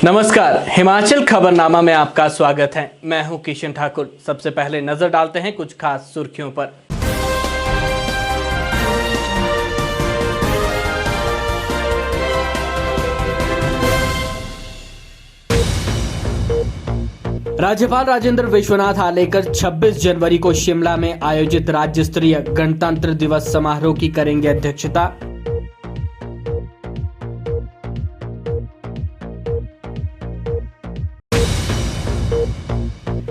नमस्कार, हिमाचल खबरनामा में आपका स्वागत है। मैं हूं किशन ठाकुर। सबसे पहले नजर डालते हैं कुछ खास सुर्खियों पर। राज्यपाल राजेंद्र विश्वनाथ आर्लेकर 26 जनवरी को शिमला में आयोजित राज्य स्तरीय गणतंत्र दिवस समारोह की करेंगे अध्यक्षता।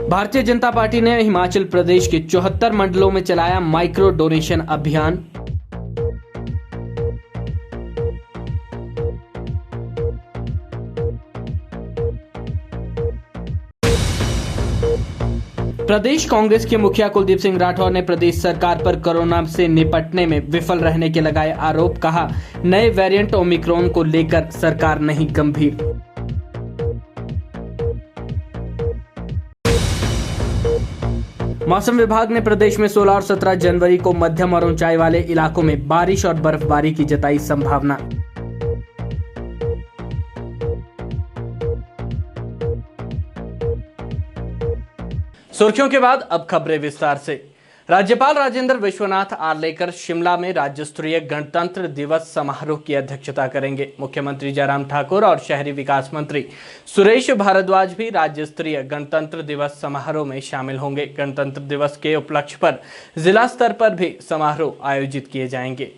भारतीय जनता पार्टी ने हिमाचल प्रदेश के 74 मंडलों में चलाया माइक्रो डोनेशन अभियान। प्रदेश कांग्रेस के मुखिया कुलदीप सिंह राठौर ने प्रदेश सरकार पर कोरोना से निपटने में विफल रहने के लगाए आरोप। कहा, नए वेरिएंट ओमिक्रॉन को लेकर सरकार नहीं गंभीर। मौसम विभाग ने प्रदेश में 16 और 17 जनवरी को मध्यम और ऊंचाई वाले इलाकों में बारिश और बर्फबारी की जताई संभावना। सुर्खियों के बाद अब खबरें विस्तार से। राज्यपाल राजेंद्र विश्वनाथ आर्लेकर शिमला में राज्य स्तरीय गणतंत्र दिवस समारोह की अध्यक्षता करेंगे। मुख्यमंत्री जयराम ठाकुर और शहरी विकास मंत्री सुरेश भारद्वाज भी राज्य स्तरीय गणतंत्र दिवस समारोह में शामिल होंगे। गणतंत्र दिवस के उपलक्ष्य पर जिला स्तर पर भी समारोह आयोजित किए जाएंगे।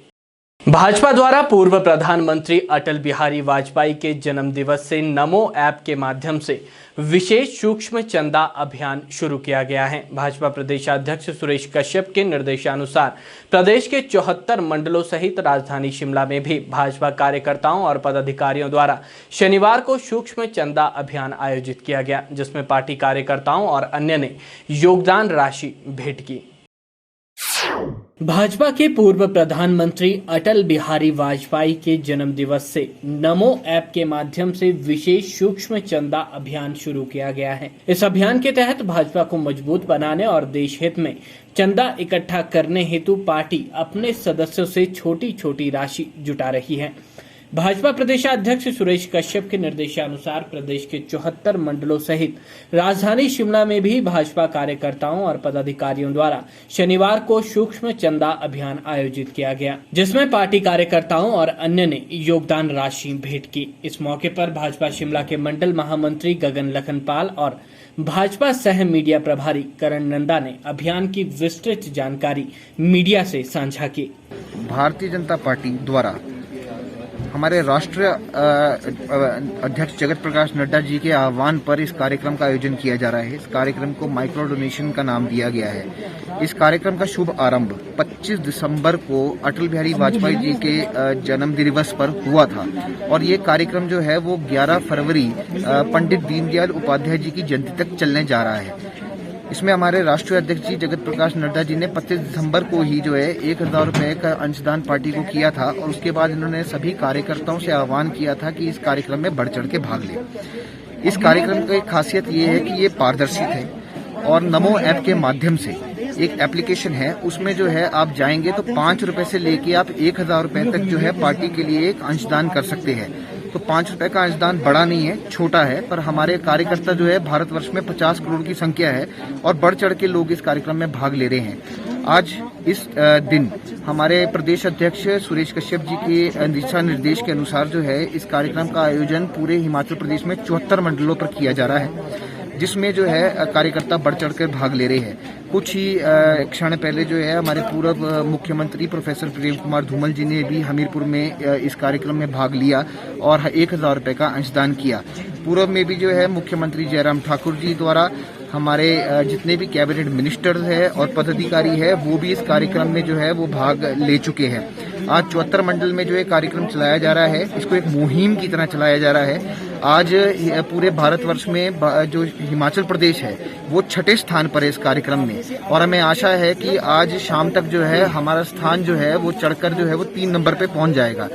भाजपा द्वारा पूर्व प्रधानमंत्री अटल बिहारी वाजपेयी के जन्म दिवस से नमो ऐप के माध्यम से विशेष सूक्ष्म चंदा अभियान शुरू किया गया है। भाजपा प्रदेशाध्यक्ष सुरेश कश्यप के निर्देशानुसार प्रदेश के 74 मंडलों सहित राजधानी शिमला में भी भाजपा कार्यकर्ताओं और पदाधिकारियों द्वारा शनिवार को सूक्ष्म चंदा अभियान आयोजित किया गया, जिसमें पार्टी कार्यकर्ताओं और अन्य ने योगदान राशि भेंट की। भाजपा के पूर्व प्रधानमंत्री अटल बिहारी वाजपेयी के जन्म दिवस से नमो ऐप के माध्यम से विशेष सूक्ष्म चंदा अभियान शुरू किया गया है। इस अभियान के तहत भाजपा को मजबूत बनाने और देश हित में चंदा इकट्ठा करने हेतु पार्टी अपने सदस्यों से छोटी छोटी राशि जुटा रही है। भाजपा प्रदेशाध्यक्ष सुरेश कश्यप के निर्देशानुसार प्रदेश के 74 मंडलों सहित राजधानी शिमला में भी भाजपा कार्यकर्ताओं और पदाधिकारियों द्वारा शनिवार को सूक्ष्म चंदा अभियान आयोजित किया गया, जिसमें पार्टी कार्यकर्ताओं और अन्य ने योगदान राशि भेंट की। इस मौके पर भाजपा शिमला के मंडल महामंत्री गगन लखनपाल और भाजपा सह मीडिया प्रभारी करण नंदा ने अभियान की विस्तृत जानकारी मीडिया से साझा की। भारतीय जनता पार्टी द्वारा हमारे राष्ट्रीय अध्यक्ष जगत प्रकाश नड्डा जी के आह्वान पर इस कार्यक्रम का आयोजन किया जा रहा है। इस कार्यक्रम को माइक्रो डोनेशन का नाम दिया गया है। इस कार्यक्रम का शुभ आरंभ 25 दिसंबर को अटल बिहारी वाजपेयी जी के जन्म दिवस पर हुआ था और ये कार्यक्रम जो है वो 11 फरवरी पंडित दीनदयाल उपाध्याय जी की जयंती तक चलने जा रहा है। इसमें हमारे राष्ट्रीय अध्यक्ष जी जगत प्रकाश नड्डा जी ने 25 दिसंबर को ही जो है 1000 रुपए का अंशदान पार्टी को किया था और उसके बाद इन्होंने सभी कार्यकर्ताओं से आह्वान किया था कि इस कार्यक्रम में बढ़ चढ़ के भाग लें। इस कार्यक्रम की खासियत ये है कि ये पारदर्शी है और नमो ऐप के माध्यम से एक एप्लीकेशन है, उसमें जो है आप जाएंगे तो 5 रुपए से लेके आप 1000 रुपए तक जो है पार्टी के लिए एक अंशदान कर सकते हैं। तो 5 रुपए का अंशदान बड़ा नहीं है, छोटा है, पर हमारे कार्यकर्ता जो है भारतवर्ष में 50 करोड़ की संख्या है और बढ़ चढ़ के लोग इस कार्यक्रम में भाग ले रहे हैं। आज इस दिन हमारे प्रदेश अध्यक्ष सुरेश कश्यप जी के दिशा निर्देश के अनुसार जो है इस कार्यक्रम का आयोजन पूरे हिमाचल प्रदेश में 74 मंडलों पर किया जा रहा है, जिसमें जो है कार्यकर्ता बढ़ चढ़ कर भाग ले रहे हैं। कुछ ही क्षण पहले जो है हमारे पूर्व मुख्यमंत्री प्रोफेसर प्रेम कुमार धूमल जी ने भी हमीरपुर में इस कार्यक्रम में भाग लिया और 1000 रुपए का अंशदान किया। पूर्व में भी जो है मुख्यमंत्री जयराम ठाकुर जी द्वारा हमारे जितने भी कैबिनेट मिनिस्टर्स है और पदाधिकारी है वो भी इस कार्यक्रम में जो है वो भाग ले चुके हैं। आज 74 मंडल में जो है कार्यक्रम चलाया जा रहा है, इसको एक मुहिम की तरह चलाया जा रहा है। आज पूरे भारतवर्ष में जो हिमाचल प्रदेश है वो 6ठे स्थान पर है इस कार्यक्रम में और हमें आशा है कि आज शाम तक जो है हमारा स्थान जो है वो चढ़कर जो है वो 3 नंबर पे पहुंच जाएगा।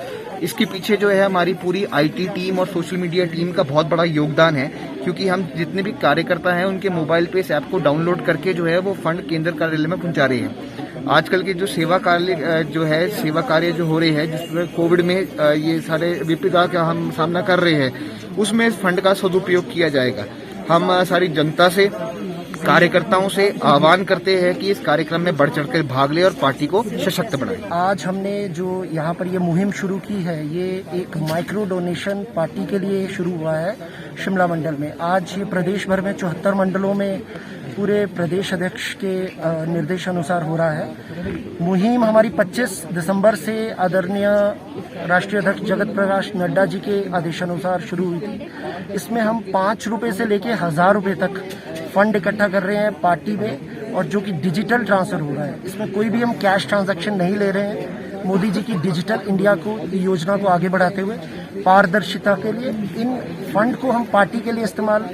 इसके पीछे जो है हमारी पूरी आईटी टीम और सोशल मीडिया टीम का बहुत बड़ा योगदान है, क्योंकि हम जितने भी कार्यकर्ता हैं उनके मोबाइल पे इस ऐप को डाउनलोड करके जो है वो फंड केंद्र कार्यालय में पहुंचा रहे हैं। आजकल के जो सेवा कार्य जो है सेवा कार्य जो हो रहे हैं जिसमें कोविड में ये सारे विपदा का हम सामना कर रहे हैं उसमें इस फंड का सदुपयोग किया जाएगा। हम सारी जनता से कार्यकर्ताओं से आह्वान करते हैं कि इस कार्यक्रम में बढ़ चढ़कर भाग ले और पार्टी को सशक्त बनाए। आज हमने जो यहाँ पर ये मुहिम शुरू की है ये एक माइक्रो डोनेशन पार्टी के लिए शुरू हुआ है शिमला मंडल में। आज ये प्रदेश भर में 74 मंडलों में पूरे प्रदेश अध्यक्ष के निर्देशानुसार हो रहा है। मुहिम हमारी 25 दिसंबर से आदरणीय राष्ट्रीय अध्यक्ष जगत प्रकाश नड्डा जी के आदेशानुसार शुरू हुई थी। इसमें हम 5 रुपए से लेके 1000 रुपए तक फंड इकट्ठा कर रहे हैं पार्टी में, और जो कि डिजिटल ट्रांसफर हो रहा है। इसमें कोई भी हम कैश ट्रांजैक्शन नहीं ले रहे हैं। मोदी जी की डिजिटल इंडिया को योजना को आगे बढ़ाते हुए पारदर्शिता के लिए इन फंड को हम पार्टी के लिए इस्तेमाल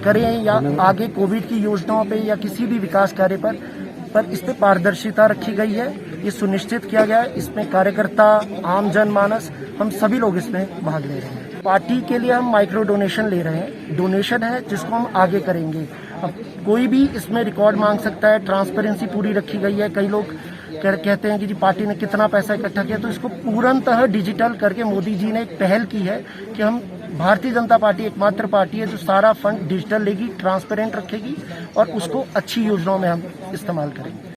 करें या आगे कोविड की योजनाओं पे या किसी भी विकास कार्य पर इस पे पारदर्शिता रखी गई है। ये सुनिश्चित किया गया है। इसमें कार्यकर्ता, आम जनमानस, हम सभी लोग इसमें भाग ले रहे हैं। पार्टी के लिए हम माइक्रो डोनेशन ले रहे हैं। डोनेशन है जिसको हम आगे करेंगे। अब कोई भी इसमें रिकॉर्ड मांग सकता है। ट्रांसपेरेंसी पूरी रखी गई है। कई लोग कहते हैं कि जी पार्टी ने कितना पैसा इकट्ठा किया, तो इसको पूर्णतः डिजिटल करके मोदी जी ने एक पहल की है कि हम भारतीय जनता पार्टी एकमात्र पार्टी है जो सारा फंड डिजिटल लेगी, ट्रांसपेरेंट रखेगी और उसको अच्छी योजनाओं में हम इस्तेमाल करेंगे।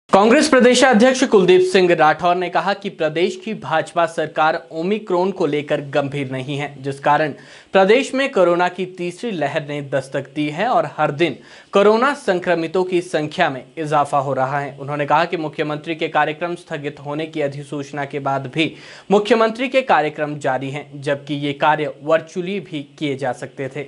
कांग्रेस प्रदेशाध्यक्ष कुलदीप सिंह राठौर ने कहा कि प्रदेश की भाजपा सरकार ओमिक्रॉन को लेकर गंभीर नहीं है, जिस कारण प्रदेश में कोरोना की तीसरी लहर ने दस्तक दी है और हर दिन कोरोना संक्रमितों की संख्या में इजाफा हो रहा है। उन्होंने कहा कि मुख्यमंत्री के कार्यक्रम स्थगित होने की अधिसूचना के बाद भी मुख्यमंत्री के कार्यक्रम जारी हैं, जबकि ये कार्य वर्चुअली भी किए जा सकते थे।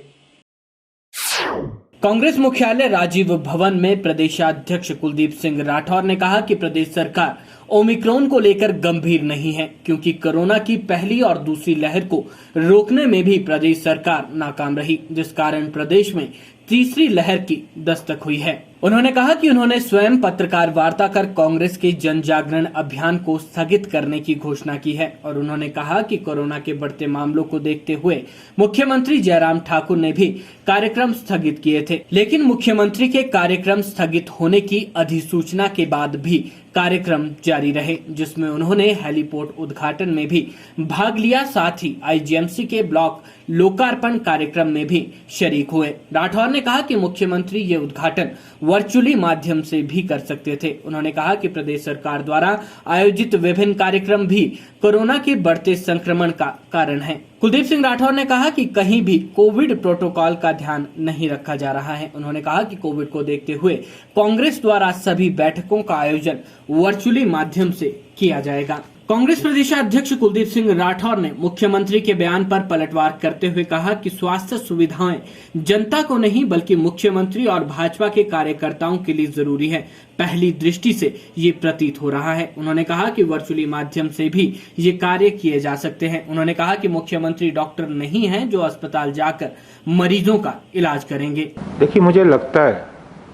कांग्रेस मुख्यालय राजीव भवन में प्रदेशाध्यक्ष कुलदीप सिंह राठौर ने कहा कि प्रदेश सरकार ओमिक्रॉन को लेकर गंभीर नहीं है, क्योंकि कोरोना की पहली और दूसरी लहर को रोकने में भी प्रदेश सरकार नाकाम रही, जिस कारण प्रदेश में तीसरी लहर की दस्तक हुई है। उन्होंने कहा कि उन्होंने स्वयं पत्रकार वार्ता कर कांग्रेस के जन जागरण अभियान को स्थगित करने की घोषणा की है और उन्होंने कहा कि कोरोना के बढ़ते मामलों को देखते हुए मुख्यमंत्री जयराम ठाकुर ने भी कार्यक्रम स्थगित किए थे, लेकिन मुख्यमंत्री के कार्यक्रम स्थगित होने की अधिसूचना के बाद भी कार्यक्रम जारी रहे, जिसमें उन्होंने हेलीपोर्ट उद्घाटन में भी भाग लिया, साथ ही आईजीएमसी के ब्लॉक लोकार्पण कार्यक्रम में भी शरीक हुए। राठौर ने कहा कि मुख्यमंत्री ये उद्घाटन वर्चुअली माध्यम से भी कर सकते थे। उन्होंने कहा कि प्रदेश सरकार द्वारा आयोजित विभिन्न कार्यक्रम भी कोरोना के बढ़ते संक्रमण का कारण है। कुलदीप सिंह राठौर ने कहा कि कहीं भी कोविड प्रोटोकॉल का ध्यान नहीं रखा जा रहा है। उन्होंने कहा कि कोविड को देखते हुए कांग्रेस द्वारा सभी बैठकों का आयोजन वर्चुअली माध्यम से किया जाएगा। कांग्रेस प्रदेशाध्यक्ष कुलदीप सिंह राठौर ने मुख्यमंत्री के बयान पर पलटवार करते हुए कहा कि स्वास्थ्य सुविधाएं जनता को नहीं बल्कि मुख्यमंत्री और भाजपा के कार्यकर्ताओं के लिए जरूरी है। पहली दृष्टि से ये प्रतीत हो रहा है। उन्होंने कहा कि वर्चुअली माध्यम से भी ये कार्य किए जा सकते हैं। उन्होंने कहा कि मुख्यमंत्री डॉक्टर नहीं हैं जो अस्पताल जाकर मरीजों का इलाज करेंगे। देखिए, मुझे लगता है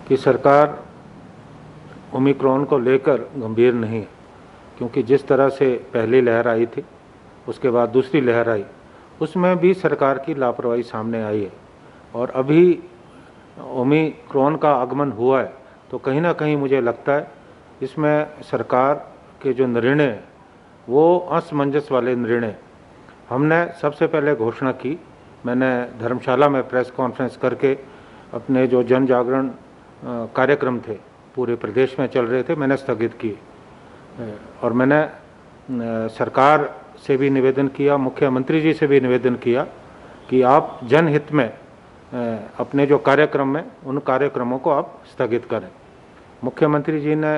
कि सरकार ओमिक्रॉन को लेकर गंभीर नहीं है, क्योंकि जिस तरह से पहली लहर आई थी उसके बाद दूसरी लहर आई, उसमें भी सरकार की लापरवाही सामने आई है और अभी ओमिक्रॉन का आगमन हुआ है, तो कहीं ना कहीं मुझे लगता है इसमें सरकार के जो निर्णय हैं वो असमंजस वाले निर्णय। हमने सबसे पहले घोषणा की, मैंने धर्मशाला में प्रेस कॉन्फ्रेंस करके अपने जो जन जागरण कार्यक्रम थे पूरे प्रदेश में चल रहे थे, मैंने स्थगित किए और मैंने सरकार से भी निवेदन किया, मुख्यमंत्री जी से भी निवेदन किया कि आप जनहित में अपने जो कार्यक्रम हैं उन कार्यक्रमों को आप स्थगित करें। मुख्यमंत्री जी ने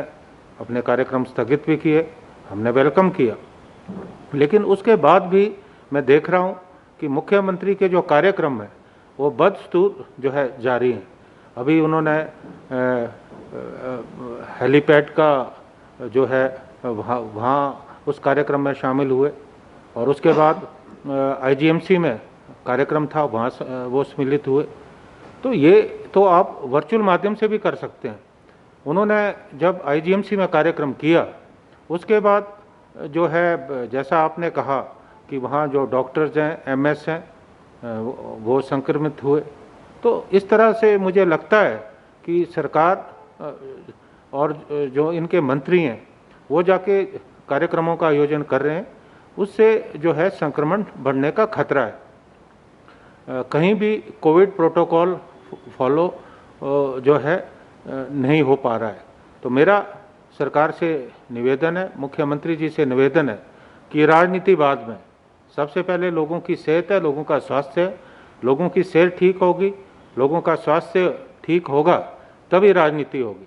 अपने कार्यक्रम स्थगित भी किए, हमने वेलकम किया, लेकिन उसके बाद भी मैं देख रहा हूं कि मुख्यमंत्री के जो कार्यक्रम है वो बदस्तूर जो है जारी हैं। अभी उन्होंने हेलीपैड का जो है वहाँ उस कार्यक्रम में शामिल हुए और उसके बाद आईजीएमसी में कार्यक्रम था, वहाँ वो सम्मिलित हुए। तो ये तो आप वर्चुअल माध्यम से भी कर सकते हैं। उन्होंने जब आईजीएमसी में कार्यक्रम किया उसके बाद जो है, जैसा आपने कहा कि वहाँ जो डॉक्टर्स हैं, एमएस हैं, वो संक्रमित हुए, तो इस तरह से मुझे लगता है कि सरकार और जो इनके मंत्री हैं वो जाके कार्यक्रमों का आयोजन कर रहे हैं, उससे जो है संक्रमण बढ़ने का खतरा है। कहीं भी कोविड प्रोटोकॉल फॉलो जो है नहीं हो पा रहा है। तो मेरा सरकार से निवेदन है, मुख्यमंत्री जी से निवेदन है कि राजनीति बाद में, सबसे पहले लोगों की सेहत है, लोगों का स्वास्थ्य है। लोगों की सेहत ठीक होगी, लोगों का स्वास्थ्य ठीक होगा, तभी राजनीति होगी।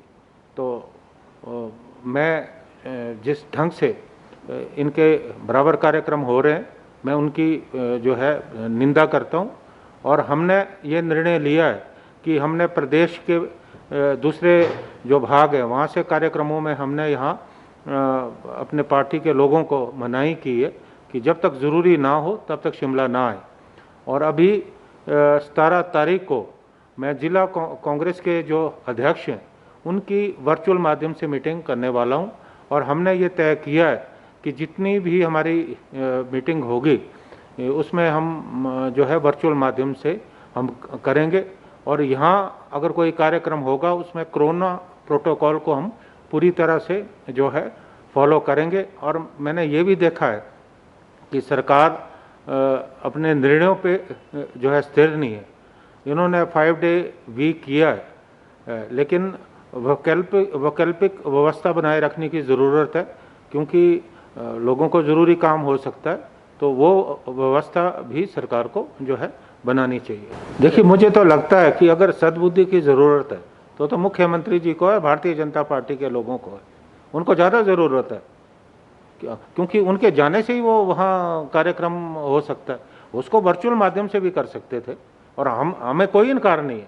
तो मैं जिस ढंग से इनके बराबर कार्यक्रम हो रहे हैं, मैं उनकी जो है निंदा करता हूं। और हमने ये निर्णय लिया है कि हमने प्रदेश के दूसरे जो भाग हैं वहाँ से कार्यक्रमों में हमने यहाँ अपने पार्टी के लोगों को मनाही की है कि जब तक ज़रूरी ना हो तब तक शिमला ना आए। और अभी 17 तारीख को मैं जिला कांग्रेस के जो अध्यक्ष हैं उनकी वर्चुअल माध्यम से मीटिंग करने वाला हूं। और हमने ये तय किया है कि जितनी भी हमारी मीटिंग होगी उसमें हम जो है वर्चुअल माध्यम से हम करेंगे। और यहाँ अगर कोई कार्यक्रम होगा उसमें कोरोना प्रोटोकॉल को हम पूरी तरह से जो है फॉलो करेंगे। और मैंने ये भी देखा है कि सरकार अपने निर्णयों पे जो है स्थिर नहीं है। इन्होंने 5 डे वीक किया है, लेकिन वैकल्पिक व्यवस्था बनाए रखने की ज़रूरत है, क्योंकि लोगों को ज़रूरी काम हो सकता है, तो वो व्यवस्था भी सरकार को जो है बनानी चाहिए। देखिए, मुझे तो लगता है कि अगर सद्बुद्धि की ज़रूरत है तो मुख्यमंत्री जी को है, भारतीय जनता पार्टी के लोगों को है, उनको ज़्यादा ज़रूरत है, क्योंकि उनके जाने से ही वो वहाँ कार्यक्रम हो सकता है। उसको वर्चुअल माध्यम से भी कर सकते थे और हमें कोई इनकार नहीं है,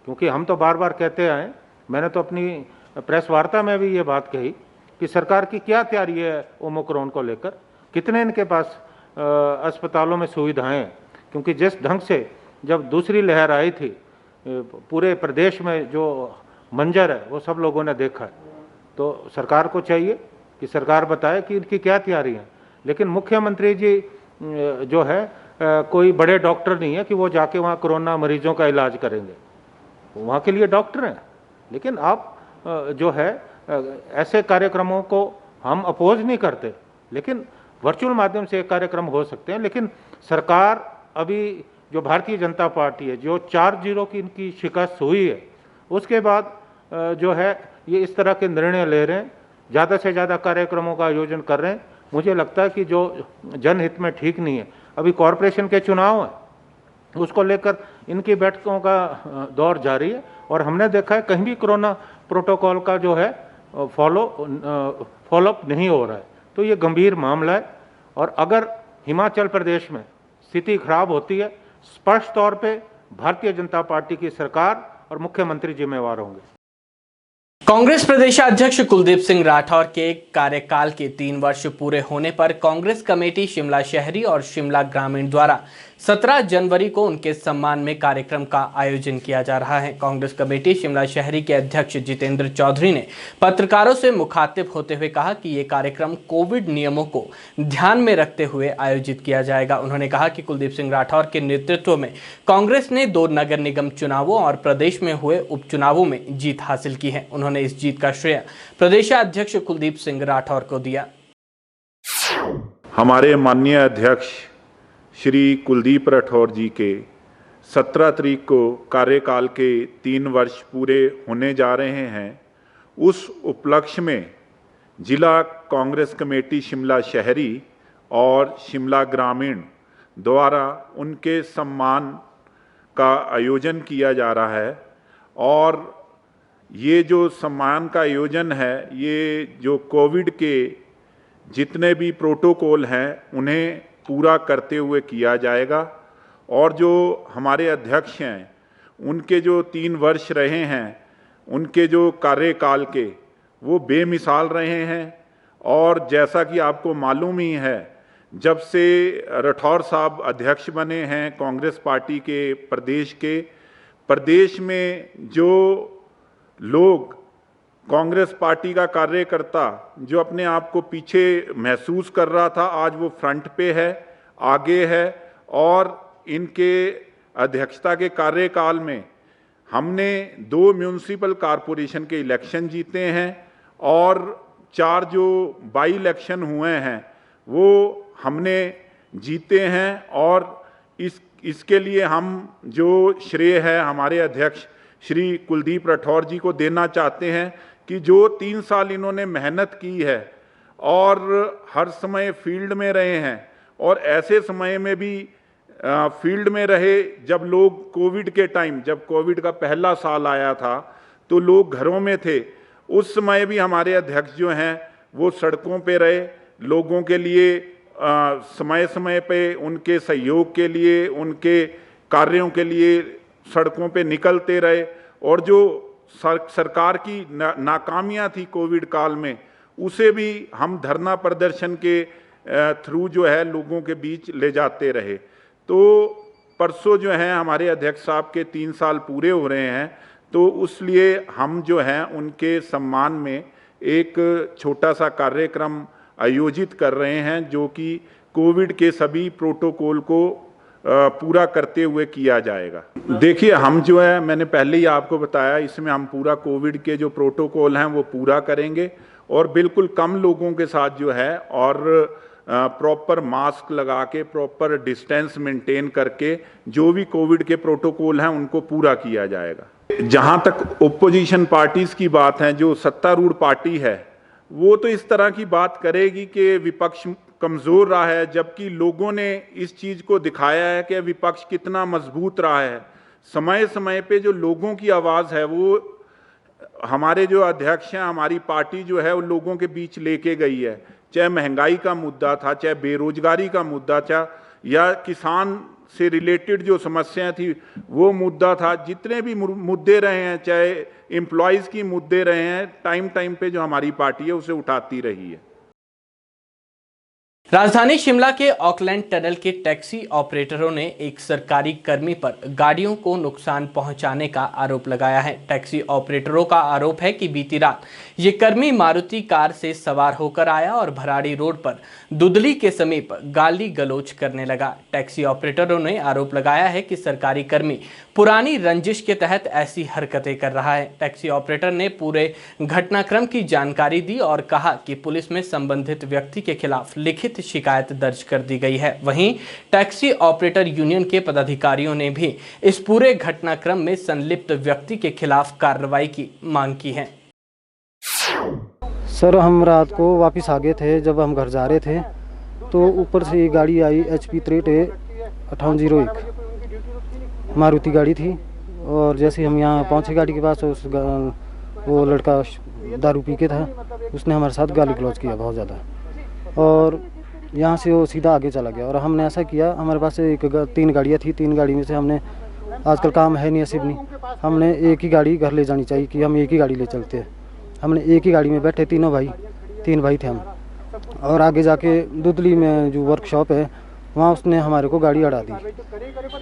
क्योंकि हम तो बार बार कहते आए। मैंने तो अपनी प्रेस वार्ता में भी ये बात कही कि सरकार की क्या तैयारी है ओमिक्रॉन को लेकर, कितने इनके पास अस्पतालों में सुविधाएं हैं। क्योंकि जिस ढंग से जब दूसरी लहर आई थी पूरे प्रदेश में जो मंजर है वो सब लोगों ने देखा है। तो सरकार को चाहिए कि सरकार बताए कि इनकी क्या तैयारी है। लेकिन मुख्यमंत्री जी जो है कोई बड़े डॉक्टर नहीं है कि वो जाके वहाँ कोरोना मरीजों का इलाज करेंगे, वहाँ के लिए डॉक्टर हैं। लेकिन आप जो है ऐसे कार्यक्रमों को हम अपोज नहीं करते, लेकिन वर्चुअल माध्यम से कार्यक्रम हो सकते हैं। लेकिन सरकार अभी जो भारतीय जनता पार्टी है, जो 4-0 की इनकी शिकस्त हुई है, उसके बाद जो है ये इस तरह के निर्णय ले रहे हैं, ज़्यादा से ज़्यादा कार्यक्रमों का आयोजन कर रहे हैं। मुझे लगता है कि जो जनहित में ठीक नहीं है। अभी कॉरपोरेशन के चुनाव है, उसको लेकर इनकी बैठकों का दौर जारी है और हमने देखा है कहीं भी कोरोना प्रोटोकॉल का जो है फॉलोअप नहीं हो रहा है। तो ये गंभीर मामला है और अगर हिमाचल प्रदेश में स्थिति खराब होती है, स्पष्ट तौर पे भारतीय जनता पार्टी की सरकार और मुख्यमंत्री जिम्मेवार होंगे। कांग्रेस प्रदेशाध्यक्ष कुलदीप सिंह राठौर के कार्यकाल के 3 वर्ष पूरे होने पर कांग्रेस कमेटी शिमला शहरी और शिमला ग्रामीण द्वारा 17 जनवरी को उनके सम्मान में कार्यक्रम का आयोजन किया जा रहा है। कांग्रेस कमेटी शिमला शहरी के अध्यक्ष जितेंद्र चौधरी ने पत्रकारों से मुखातिब होते हुए कहा कि ये कार्यक्रम कोविड नियमों को ध्यान में रखते हुए आयोजित किया जाएगा। उन्होंने कहा कि कुलदीप सिंह राठौर के नेतृत्व में कांग्रेस ने 2 नगर निगम चुनावों और प्रदेश में हुए उपचुनावों में जीत हासिल की है। उन्होंने इस जीत का श्रेय प्रदेशाध्यक्ष कुलदीप सिंह राठौर को दिया। हमारे माननीय अध्यक्ष श्री कुलदीप राठौर जी के 17 तारीख को कार्यकाल के 3 वर्ष पूरे होने जा रहे हैं। उस उपलक्ष्य में जिला कांग्रेस कमेटी शिमला शहरी और शिमला ग्रामीण द्वारा उनके सम्मान का आयोजन किया जा रहा है। और ये जो सम्मान का आयोजन है, ये जो कोविड के जितने भी प्रोटोकॉल हैं उन्हें पूरा करते हुए किया जाएगा। और जो हमारे अध्यक्ष हैं उनके जो 3 वर्ष रहे हैं, उनके जो कार्यकाल के वो बेमिसाल रहे हैं। और जैसा कि आपको मालूम ही है, जब से राठौर साहब अध्यक्ष बने हैं कांग्रेस पार्टी के प्रदेश में जो लोग कांग्रेस पार्टी का कार्यकर्ता जो अपने आप को पीछे महसूस कर रहा था, आज वो फ्रंट पे है, आगे है। और इनके अध्यक्षता के कार्यकाल में हमने 2 म्यूनिसिपल कॉरपोरेशन के इलेक्शन जीते हैं और 4 जो बाई इलेक्शन हुए हैं वो हमने जीते हैं। और इसके लिए हम जो श्रेय है हमारे अध्यक्ष श्री कुलदीप राठौर जी को देना चाहते हैं कि जो 3 साल इन्होंने मेहनत की है और हर समय फील्ड में रहे हैं, और ऐसे समय में भी फील्ड में रहे जब लोग कोविड के टाइम, जब कोविड का पहला साल आया था तो लोग घरों में थे, उस समय भी हमारे अध्यक्ष जो हैं वो सड़कों पे रहे, लोगों के लिए समय समय पे उनके सहयोग के लिए, उनके कार्यों के लिए सड़कों पे निकलते रहे। और जो सरकार की नाकामियां थी कोविड काल में, उसे भी हम धरना प्रदर्शन के थ्रू जो है लोगों के बीच ले जाते रहे। तो परसों जो है हमारे अध्यक्ष साहब के 3 साल पूरे हो रहे हैं, तो इसलिए हम जो हैं उनके सम्मान में एक छोटा सा कार्यक्रम आयोजित कर रहे हैं जो कि कोविड के सभी प्रोटोकॉल को पूरा करते हुए किया जाएगा। देखिए, हम जो है, मैंने पहले ही आपको बताया, इसमें हम पूरा कोविड के जो प्रोटोकॉल हैं वो पूरा करेंगे और बिल्कुल कम लोगों के साथ जो है और प्रॉपर मास्क लगा के, प्रॉपर डिस्टेंस मेंटेन करके जो भी कोविड के प्रोटोकॉल हैं उनको पूरा किया जाएगा। जहां तक ओपोजिशन पार्टीज की बात है, जो सत्तारूढ़ पार्टी है वो तो इस तरह की बात करेगी कि विपक्ष कमजोर रहा है, जबकि लोगों ने इस चीज को दिखाया है कि विपक्ष कितना मजबूत रहा है। समय समय पे जो लोगों की आवाज है वो हमारे जो अध्यक्ष हैं, हमारी पार्टी जो है वो लोगों के बीच लेके गई है। चाहे महंगाई का मुद्दा था, चाहे बेरोजगारी का मुद्दा था, या किसान से रिलेटेड जो समस्याएं थी वो मुद्दा था, जितने भी मुद्दे रहे हैं, चाहे एम्प्लॉयज़ की मुद्दे रहे हैं, टाइम टाइम पे जो हमारी पार्टी है उसे उठाती रही है। राजधानी शिमला के ऑकलैंड टनल के टैक्सी ऑपरेटरों ने एक सरकारी कर्मी पर गाड़ियों को नुकसान पहुंचाने का आरोप लगाया है। टैक्सी ऑपरेटरों का आरोप है कि बीती रात ये कर्मी मारुति कार से सवार होकर आया और भराड़ी रोड पर दुदली के समीप गाली गलौज करने लगा। टैक्सी ऑपरेटरों ने आरोप लगाया है कि सरकारी कर्मी पुरानी रंजिश के तहत ऐसी हरकतें कर रहा है। टैक्सी ऑपरेटर ने पूरे घटनाक्रम की जानकारी दी और कहा कि पुलिस में संबंधित व्यक्ति के खिलाफ लिखित शिकायत दर्ज कर दी गई है। वहीं टैक्सी ऑपरेटर यूनियन के पदाधिकारियों ने भी इस पूरे घटनाक्रम में संलिप्त व्यक्ति के खिलाफ कार्रवाई की मांग की है। सर, हम रात को वापस आ गए थे। जब हम घर जा रहे थे तो ऊपर से ये गाड़ी आई HP 5801 मारुति गाड़ी थी, और जैसे हम यहाँ पहुँचे गाड़ी के पास, वो लड़का दारू पी के था, उसने हमारे साथ गाली गलौज किया बहुत ज़्यादा, और यहाँ से वो सीधा आगे चला गया। और हमने ऐसा किया, हमारे पास 3 गाड़ियाँ थी, 3 गाड़ी में से हमने, आजकल काम है नहीं नसीब नहीं, हमने एक ही गाड़ी घर ले जानी चाहिए कि हम एक ही गाड़ी ले चलते हैं। हमने एक ही गाड़ी में बैठे 3 भाई थे हम, और आगे जाके दुदली में जो वर्कशॉप है वहाँ उसने हमारे को गाड़ी अड़ा दी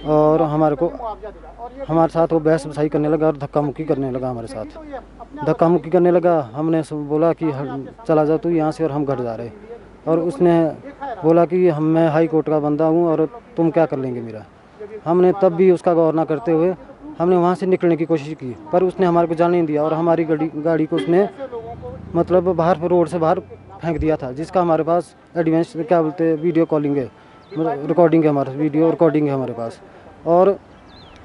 और हमारे साथ वो बहस बसाई करने लगा और धक्का मुक्की करने लगा हमारे साथ। धक्का मुक्की करने लगा, हमने बोला कि चला जा तू यहाँ से, और हम घर जा रहे। और उसने बोला कि मैं हाई कोर्ट का बंदा हूँ और तुम क्या कर लेंगे मेरा। हमने तब भी उसका गौर ना करते हुए हमने वहाँ से निकलने की कोशिश की, पर उसने हमारे को जाने नहीं दिया और हमारी गाड़ी को उसने मतलब बाहर रोड से बाहर फेंक दिया था, जिसका हमारे पास एडवांस क्या बोलते हैं वीडियो कॉलिंग है, रिकॉर्डिंग है, हमारे वीडियो रिकॉर्डिंग है हमारे पास। और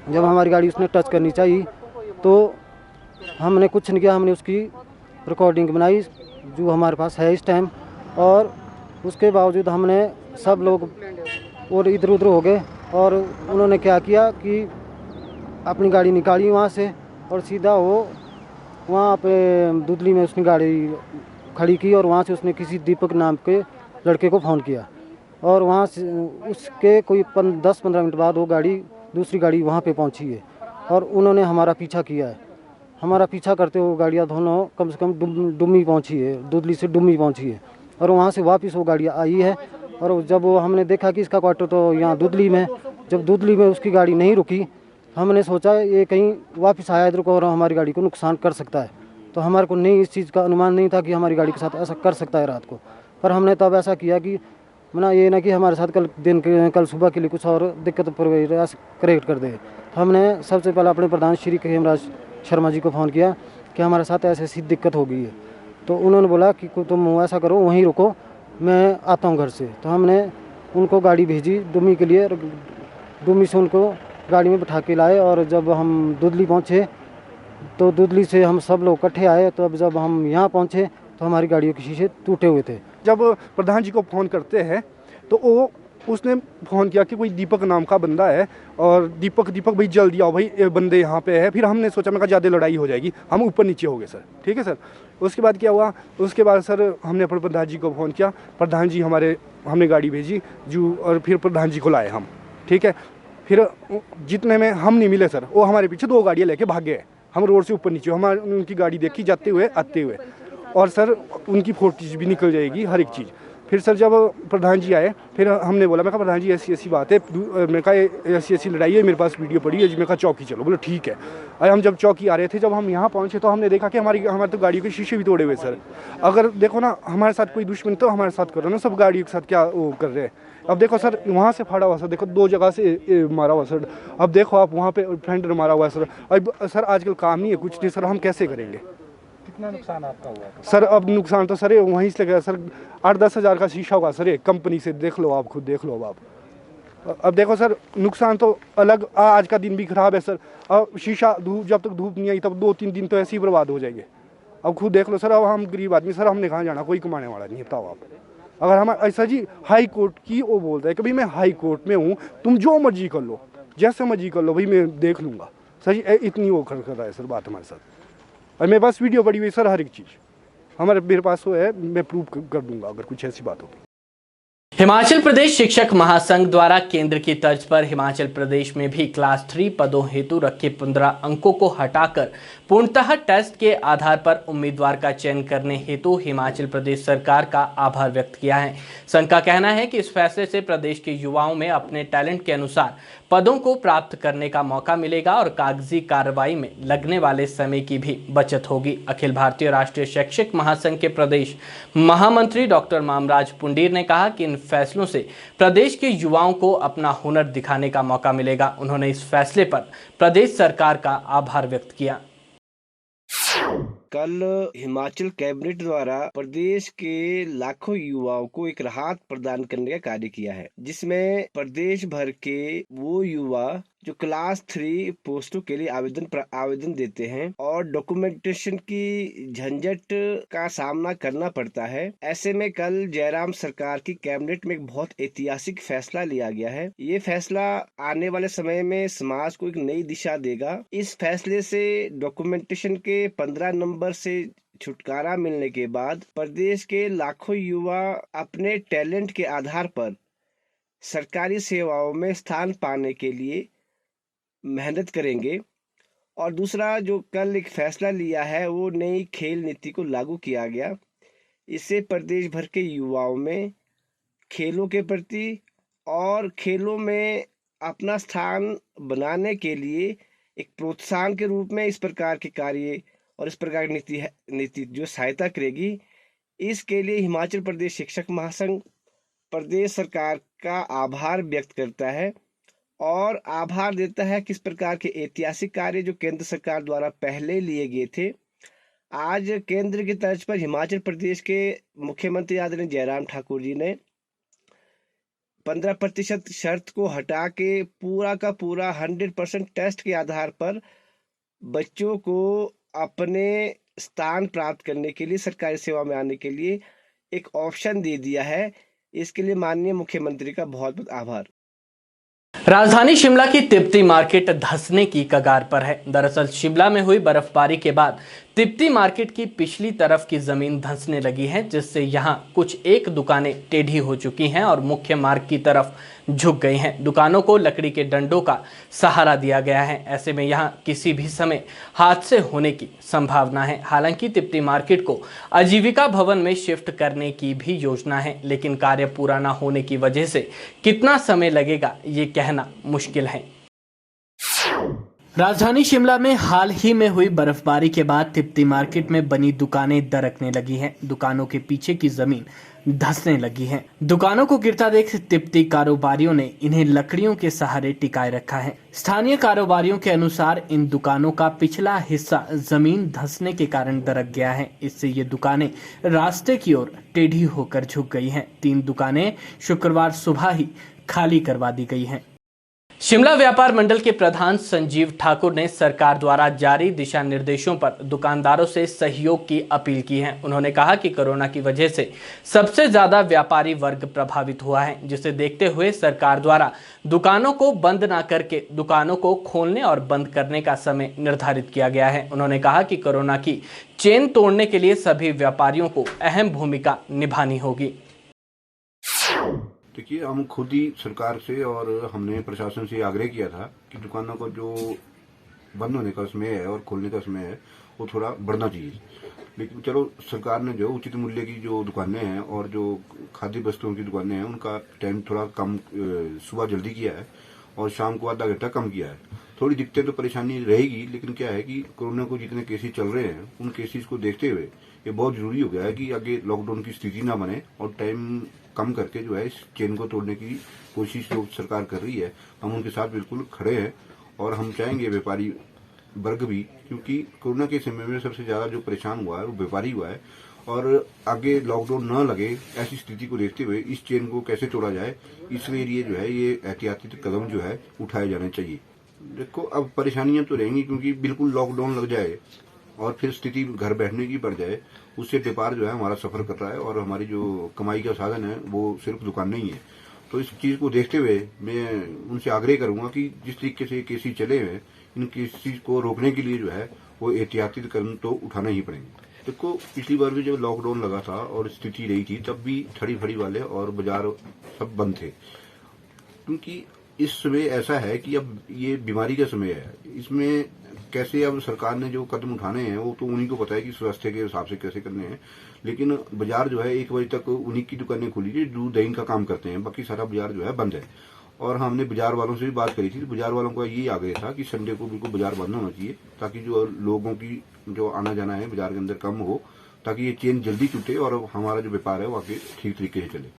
जब हमारी गाड़ी उसने टच करनी चाहिए तो हमने कुछ नहीं किया, हमने उसकी रिकॉर्डिंग बनाई जो हमारे पास है इस टाइम, और उसके बावजूद हमने सब लोग और इधर उधर हो गए। और उन्होंने क्या किया कि अपनी गाड़ी निकाली वहाँ से और सीधा वो वहाँ पे दुदली में उसने गाड़ी खड़ी की, और वहाँ से उसने किसी दीपक नाम के लड़के को फ़ोन किया, और वहाँ से उसके कोई 10-15 मिनट बाद वो गाड़ी, दूसरी गाड़ी वहाँ पे पहुँची है, और उन्होंने हमारा पीछा किया है। हमारा पीछा करते हुए गाड़ियाँ दोनों कम से कम डुम्मी पहुँची है, दुदली से डुम्मी पहुँची है, और वहाँ से वापस वो गाड़ियाँ आई है। और जब वो हमने देखा कि इसका क्वार्टर तो यहाँ दुदली में, जब दुदली में उसकी गाड़ी नहीं रुकी, हमने सोचा ये कहीं वापस आया इधर को और हमारी गाड़ी को नुकसान कर सकता है। तो हमारे को नहीं, इस चीज़ का अनुमान नहीं था कि हमारी गाड़ी के साथ ऐसा कर सकता है रात को। पर हमने तब ऐसा किया कि मना ये ना कि हमारे साथ कल सुबह के लिए कुछ और दिक्कत प्रयास क्रिएट कर दे। हमने सबसे पहले अपने प्रधान श्री खेमराज शर्मा जी को फ़ोन किया कि हमारे साथ ऐसी दिक्कत हो गई है। तो उन्होंने बोला कि तुम ऐसा करो, वहीं रुको, मैं आता हूँ घर से। तो हमने उनको गाड़ी भेजी डुमी के लिए, डुमी से उनको गाड़ी में बिठा के लाए। और जब हम दुधली पहुँचे तो दुधली से हम सब लोग इकट्ठे आए। तो अब जब हम यहाँ पहुँचे तो हमारी गाड़ियों के शीशे टूटे हुए थे। जब प्रधान जी को फ़ोन करते हैं तो उसने फ़ोन किया कि कोई दीपक नाम का बंदा है और दीपक भाई जल्दी आओ भाई, ये बंदे यहाँ पे है। फिर हमने सोचा, मैं कहा ज़्यादा लड़ाई हो जाएगी, हम ऊपर नीचे हो गए सर। ठीक है सर। उसके बाद क्या हुआ, उसके बाद सर हमने अपने प्रधान जी को फ़ोन किया, प्रधान जी हमने गाड़ी भेजी और फिर प्रधान जी को लाए हम। ठीक है। फिर जितने में हम नहीं मिले सर, वो हमारे पीछे 2 गाड़ियाँ लेके भाग गए। हम रोड से ऊपर नीचे, हमारी उनकी गाड़ी देखी जाते हुए आते हुए, और सर उनकी फोटोज भी निकल जाएगी, हर एक चीज़। फिर सर जब प्रधान जी आए, फिर हमने बोला, मैं कहा प्रधान जी ऐसी बात है, मैं कहा ऐसी लड़ाई है, मेरे पास वीडियो पड़ी है जी। मैं कहा चौकी चलो। बोले ठीक है। और हम जब चौकी आ रहे थे, जब हम यहाँ पहुँचे तो हमने देखा कि हमारे तो गाड़ियों के शीशे भी तोड़े हुए सर। अगर देखो ना, हमारे साथ कोई दुश्मन तो हमारे साथ करो ना, सब गाड़ियों के साथ क्या वो कर रहे हैं। अब देखो सर, वहाँ से फाड़ा हुआ सर, देखो 2 जगह से मारा हुआ सर। अब देखो आप, वहाँ पे फेंडर मारा हुआ है सर। अब सर आजकल काम नहीं है, कुछ नहीं सर, हम कैसे करेंगे? कितना नुकसान आपका हुआ सर? अब नुकसान तो सर वहीं से लगा सर, 8-10 हज़ार का शीशा होगा सर, कंपनी से। देख लो आप, खुद देख लो आप। अब देखो सर, नुकसान तो अलग, आज का दिन भी खराब है सर। अब शीशा जब तक धूप नहीं आई तब 2-3 दिन तो ऐसे ही बर्बाद हो जाएंगे। अब खुद देख लो सर, अब हम गरीब आदमी सर, हमने कहाँ जाना, कोई कमाने वाला नहीं है, बताओ आप। अगर हम ऐसा जी हाई कोर्ट की वो बोलता है कि भाई मैं हाई कोर्ट में हूँ, तुम जो मर्जी कर लो, जैसे मर्जी कर लो भाई, मैं देख लूँगा सर जी। इतनी वो कर रहा है सर बात हमारे साथ। और मेरे पास वीडियो पड़ी हुई सर, हर एक चीज़ मेरे पास वो है, मैं प्रूव कर दूंगा अगर कुछ ऐसी बात होगी। हिमाचल प्रदेश शिक्षक महासंघ द्वारा केंद्र की तर्ज पर हिमाचल प्रदेश में भी क्लास 3 पदों हेतु रखे 15 अंकों को हटाकर पूर्णतः टेस्ट के आधार पर उम्मीदवार का चयन करने हेतु हिमाचल प्रदेश सरकार का आभार व्यक्त किया है। संघ का कहना है कि इस फैसले से प्रदेश के युवाओं में अपने टैलेंट के अनुसार पदों को प्राप्त करने का मौका मिलेगा और कागजी कार्रवाई में लगने वाले समय की भी बचत होगी। अखिल भारतीय राष्ट्रीय शैक्षिक महासंघ के प्रदेश महामंत्री डॉक्टर मामराज पुंडीर ने कहा कि इन फैसलों से प्रदेश के युवाओं को अपना हुनर दिखाने का मौका मिलेगा। उन्होंने इस फैसले पर प्रदेश सरकार का आभार व्यक्त किया। कल हिमाचल कैबिनेट द्वारा प्रदेश के लाखों युवाओं को एक राहत प्रदान करने का कार्य किया है, जिसमें प्रदेश भर के वो युवा जो क्लास 3 पोस्टों के लिए आवेदन देते हैं और डॉक्यूमेंटेशन की झंझट का सामना करना पड़ता है। ऐसे में कल जयराम सरकार की कैबिनेट में एक बहुत ऐतिहासिक फैसला लिया गया है। ये फैसला आने वाले समय में समाज को एक नई दिशा देगा। इस फैसले से डॉक्यूमेंटेशन के 15 नंबर से छुटकारा मिलने के बाद प्रदेश के लाखों युवा अपने टैलेंट के आधार पर सरकारी सेवाओं में स्थान पाने के लिए मेहनत करेंगे। और दूसरा जो कल एक फैसला लिया है, वो नई खेल नीति को लागू किया गया। इससे प्रदेश भर के युवाओं में खेलों के प्रति और खेलों में अपना स्थान बनाने के लिए एक प्रोत्साहन के रूप में इस प्रकार के कार्य और इस प्रकार की नीति जो सहायता करेगी। इसके लिए हिमाचल प्रदेश शिक्षक महासंघ प्रदेश सरकार का आभार व्यक्त करता है और आभार देता है कि इस प्रकार के ऐतिहासिक कार्य जो केंद्र सरकार द्वारा पहले लिए गए थे, आज केंद्र की तर्ज पर हिमाचल प्रदेश के मुख्यमंत्री आदरणीय जयराम ठाकुर जी ने 15% शर्त को हटा के पूरा का पूरा 100% टेस्ट के आधार पर बच्चों को अपने स्थान प्राप्त करने के लिए, सरकारी सेवा में आने के लिए एक ऑप्शन दे दिया है। इसके लिए माननीय मुख्यमंत्री का बहुत बहुत आभार। राजधानी शिमला की तिब्बती मार्केट धंसने की कगार पर है। दरअसल शिमला में हुई बर्फबारी के बाद तिब्बती मार्केट की पिछली तरफ की जमीन धंसने लगी है, जिससे यहां कुछ एक दुकानें टेढ़ी हो चुकी हैं और मुख्य मार्ग की तरफ झुक गई हैं। दुकानों को लकड़ी के डंडों का सहारा दिया गया है। ऐसे में यहां किसी भी समय हादसे होने की संभावना है। हालांकि तिब्बती मार्केट को आजीविका भवन में शिफ्ट करने की भी योजना है, लेकिन कार्य पूरा न होने की वजह से कितना समय लगेगा ये कहना मुश्किल है। राजधानी शिमला में हाल ही में हुई बर्फबारी के बाद तिब्बती मार्केट में बनी दुकानें दरकने लगी हैं। दुकानों के पीछे की जमीन धंसने लगी हैं। दुकानों को गिरता देख तिब्बती कारोबारियों ने इन्हें लकड़ियों के सहारे टिकाए रखा है। स्थानीय कारोबारियों के अनुसार इन दुकानों का पिछला हिस्सा जमीन धंसने के कारण दरक गया है। इससे ये दुकानें रास्ते की ओर टेढ़ी होकर झुक गई हैं। 3 दुकानें शुक्रवार सुबह ही खाली करवा दी गई हैं। शिमला व्यापार मंडल के प्रधान संजीव ठाकुर ने सरकार द्वारा जारी दिशा निर्देशों पर दुकानदारों से सहयोग की अपील की है। उन्होंने कहा कि कोरोना की वजह से सबसे ज्यादा व्यापारी वर्ग प्रभावित हुआ है, जिसे देखते हुए सरकार द्वारा दुकानों को बंद न करके दुकानों को खोलने और बंद करने का समय निर्धारित किया गया है। उन्होंने कहा कि कोरोना की चेन तोड़ने के लिए सभी व्यापारियों को अहम भूमिका निभानी होगी। देखिए, हम खुद ही सरकार से और हमने प्रशासन से आग्रह किया था कि दुकानों का जो बंद होने का समय है और खोलने का समय है वो थोड़ा बढ़ना चाहिए। लेकिन चलो, सरकार ने जो उचित मूल्य की जो दुकानें हैं और जो खाद्य वस्तुओं की दुकानें हैं उनका टाइम थोड़ा कम, सुबह जल्दी किया है और शाम को आधा घंटा कम किया है। थोड़ी दिक्कतें तो परेशानी रहेगी, लेकिन क्या है कि कोरोना को जितने केसेस चल रहे हैं उन केसेस को देखते हुए ये बहुत जरूरी हो गया है कि आगे लॉकडाउन की स्थिति ना बने और टाइम कम करके जो है इस चेन को तोड़ने की कोशिश जो सरकार कर रही है, हम उनके साथ बिल्कुल खड़े हैं। और हम चाहेंगे व्यापारी वर्ग भी, क्योंकि कोरोना के समय में सबसे ज्यादा जो परेशान हुआ है वो व्यापारी हुआ है। और आगे लॉकडाउन न लगे ऐसी स्थिति को देखते हुए इस चेन को कैसे तोड़ा जाए, इसलिए ये जो है ये एहतियाती कदम जो है उठाए जाने चाहिए। देखो, अब परेशानियां तो रहेंगी, क्योंकि बिल्कुल लॉकडाउन लग जाए और फिर स्थिति घर बैठने की बढ़ जाए, उससे व्यापार जो है हमारा सफर कर रहा है और हमारी जो कमाई का साधन है वो सिर्फ दुकान नहीं है। तो इस चीज को देखते हुए मैं उनसे आग्रह करूंगा कि जिस तरीके से केसेस चले हुए इन केसेस को रोकने के लिए जो है वो एहतियाती कदम तो उठाना ही पड़ेंगे। देखो, पिछली बार भी जब लॉकडाउन लगा था और स्थिति रही थी तब भी ठड़ी फड़ी वाले और बाजार सब बंद थे, क्योंकि इस समय ऐसा है कि अब ये बीमारी का समय है। इसमें कैसे अब सरकार ने जो कदम उठाने हैं वो तो उन्हीं को पता है कि स्वास्थ्य के हिसाब से कैसे करने हैं। लेकिन बाजार जो है 1 बजे तक उन्हीं की दुकानें खुली थी, दूध दही का काम करते हैं, बाकी सारा बाजार जो है बंद है। और हमने बाजार वालों से भी बात करी थी, बाजार वालों का ये आग्रह था कि संडे को बिल्कुल बाजार बंद होना चाहिए, ताकि जो लोगों की जो आना जाना है बाजार के अंदर कम हो, ताकि ये चेन जल्दी टूटे और हमारा जो व्यापार है वो आगे ठीक तरीके से चले।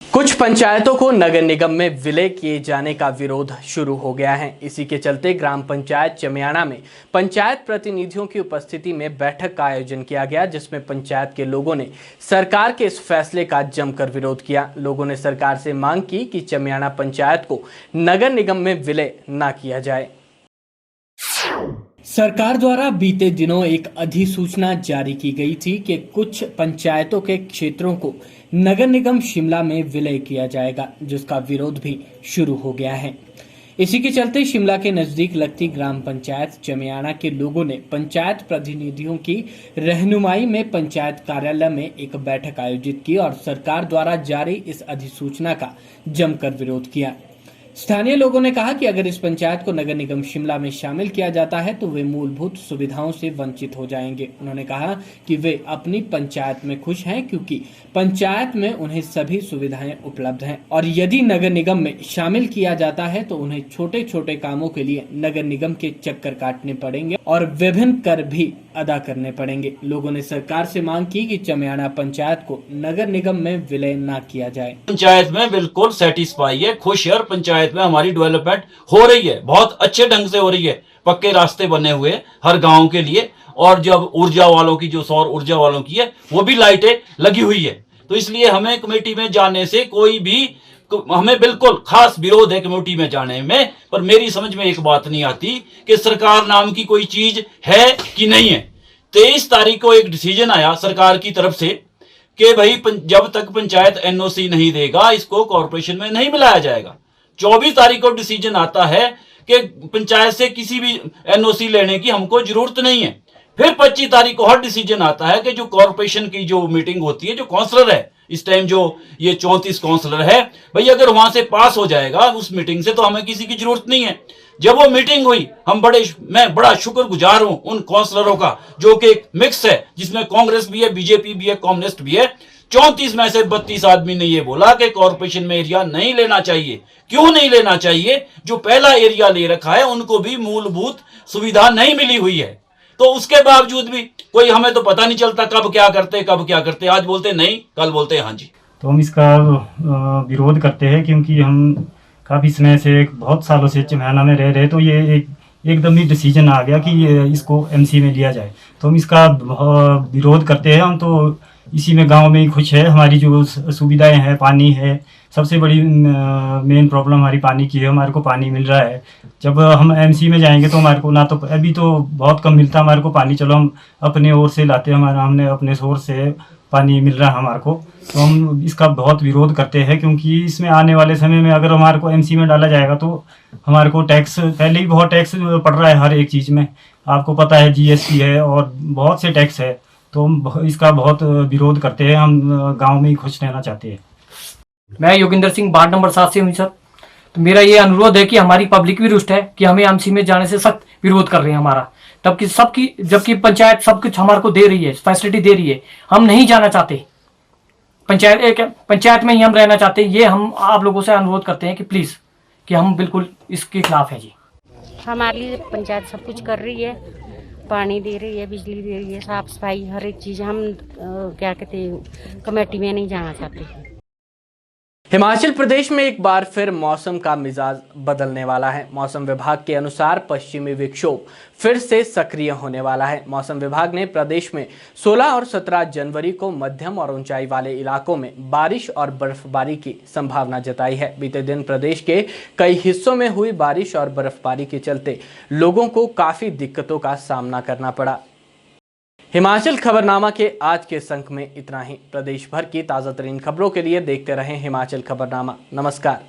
कुछ पंचायतों को नगर निगम में विलय किए जाने का विरोध शुरू हो गया है। इसी के चलते ग्राम पंचायत चमियाना में पंचायत प्रतिनिधियों की उपस्थिति में बैठक का आयोजन किया गया, जिसमें पंचायत के लोगों ने सरकार के इस फैसले का जमकर विरोध किया। लोगों ने सरकार से मांग की कि चमियाना पंचायत को नगर निगम में विलय न किया जाए। सरकार द्वारा बीते दिनों एक अधिसूचना जारी की गई थी कि कुछ पंचायतों के क्षेत्रों को नगर निगम शिमला में विलय किया जाएगा, जिसका विरोध भी शुरू हो गया है। इसी के चलते शिमला के नजदीक लगती ग्राम पंचायत चमियाना के लोगों ने पंचायत प्रतिनिधियों की रहनुमाई में पंचायत कार्यालय में एक बैठक आयोजित की और सरकार द्वारा जारी इस अधिसूचना का जमकर विरोध किया। स्थानीय लोगों ने कहा कि अगर इस पंचायत को नगर निगम शिमला में शामिल किया जाता है तो वे मूलभूत सुविधाओं से वंचित हो जाएंगे। उन्होंने कहा कि वे अपनी पंचायत में खुश हैं, क्योंकि पंचायत में उन्हें सभी सुविधाएं उपलब्ध हैं, और यदि नगर निगम में शामिल किया जाता है तो उन्हें छोटे छोटे कामों के लिए नगर निगम के चक्कर काटने पड़ेंगे और विभिन्न कर भी अदा करने पड़ेंगे। लोगों ने सरकार से मांग की कि चमियाना पंचायत को नगर निगम में विलय न किया जाए। पंचायत में बिल्कुल सेटिस्फाई है, खुश है, और पंचायत में हमारी डेवलपमेंट हो रही है, बहुत अच्छे ढंग से हो रही है। पक्के रास्ते बने हुए हर गांव के लिए, और जब ऊर्जा वालों की, जो सौर ऊर्जा वालों की है, वो भी लाइटें लगी हुई है। तो इसलिए हमें कमेटी में जाने से कोई भी, हमें बिल्कुल खास विरोध है कमेटी में जाने में। पर मेरी समझ में एक बात नहीं आती कि सरकार नाम की कोई चीज है कि नहीं है। 23 तारीख को एक डिसीजन आया सरकार की तरफ से कि भाई जब तक पंचायत एनओसी नहीं देगा इसको कॉर्पोरेशन में नहीं मिलाया जाएगा। 24 तारीख को डिसीजन आता है कि पंचायत से किसी भी एनओसी लेने की हमको जरूरत नहीं है। फिर 25 तारीख को हर डिसीजन आता है कि जो कॉर्पोरेशन की जो मीटिंग होती है, जो काउंसलर है इस टाइम, जो ये 34 काउंसलर है, भाई अगर वहां से पास हो जाएगा उस मीटिंग से तो हमें किसी की जरूरत नहीं है। जब वो मीटिंग हुई, मैं बड़ा शुक्रगुजार हूं उन काउंसलरों का, जो कि एक मिक्स है, जिसमें कांग्रेस भी है, बीजेपी भी है, कम्युनिस्ट भी है। 34 में से 32 आदमी ने ये बोला कि कॉर्पोरेशन में एरिया नहीं लेना चाहिए। क्यों नहीं लेना चाहिए? जो पहला एरिया ले रखा है उनको भी मूलभूत सुविधा नहीं मिली हुई है। तो उसके बावजूद भी कोई, हमें तो पता नहीं चलता कब क्या करते। आज बोलते नहीं, कल बोलते हाँ जी। तो हम इसका विरोध करते हैं, क्योंकि हम काफ़ी समय से बहुत सालों से चिम्हाना में रह रहे, तो ये एकदम ही डिसीजन आ गया कि ये इसको एमसी में लिया जाए, तो हम इसका विरोध करते हैं। हम तो इसी में गांव में ही खुश है। हमारी जो सुविधाएं हैं, पानी है, सबसे बड़ी मेन प्रॉब्लम हमारी पानी की है। हमारे को पानी मिल रहा है। जब हम एमसी में जाएंगे तो हमारे को ना तो अभी तो बहुत कम मिलता हमारे को पानी, चलो हम अपने ओर से लाते हैं, हमने अपने सोर्स से पानी मिल रहा है हमारे को, तो हम इसका बहुत विरोध करते हैं। क्योंकि इसमें आने वाले समय में अगर हमारे को एमसी में डाला जाएगा तो हमारे को टैक्स, पहले ही बहुत टैक्स पड़ रहा है हर एक चीज़ में, आपको पता है, जीएसटी है और बहुत से टैक्स है, तो हम इसका बहुत विरोध करते हैं। हम गांव में ही खुश रहना चाहते हैं। मैं योगिंदर सिंह, वार्ड नंबर 7 से हूँ सर। तो मेरा ये अनुरोध है कि हमारी पब्लिक भी रुष्ट है कि हमें एमसी में जाने से सख्त विरोध कर रहे हैं हमारा, जबकि पंचायत सब कुछ हमारे को दे रही है, फैसिलिटी दे रही है। हम नहीं जाना चाहते, पंचायत में ही हम रहना चाहते हैं। ये हम आप लोगों से अनुरोध करते हैं कि प्लीज़, कि हम बिल्कुल इसके खिलाफ हैं जी। हमारे लिए पंचायत सब कुछ कर रही है, पानी दे रही है, बिजली दे रही है, साफ सफाई, हर एक चीज़। हम क्या कहते हैं, कमेटी में नहीं जाना चाहते। हिमाचल प्रदेश में एक बार फिर मौसम का मिजाज बदलने वाला है। मौसम विभाग के अनुसार पश्चिमी विक्षोभ फिर से सक्रिय होने वाला है। मौसम विभाग ने प्रदेश में 16 और 17 जनवरी को मध्यम और ऊंचाई वाले इलाकों में बारिश और बर्फबारी की संभावना जताई है। बीते दिन प्रदेश के कई हिस्सों में हुई बारिश और बर्फबारी के चलते लोगों को काफ़ी दिक्कतों का सामना करना पड़ा। हिमाचल खबरनामा के आज के अंक में इतना ही। प्रदेश भर की ताज़ा तरीन खबरों के लिए देखते रहें हिमाचल खबरनामा। नमस्कार।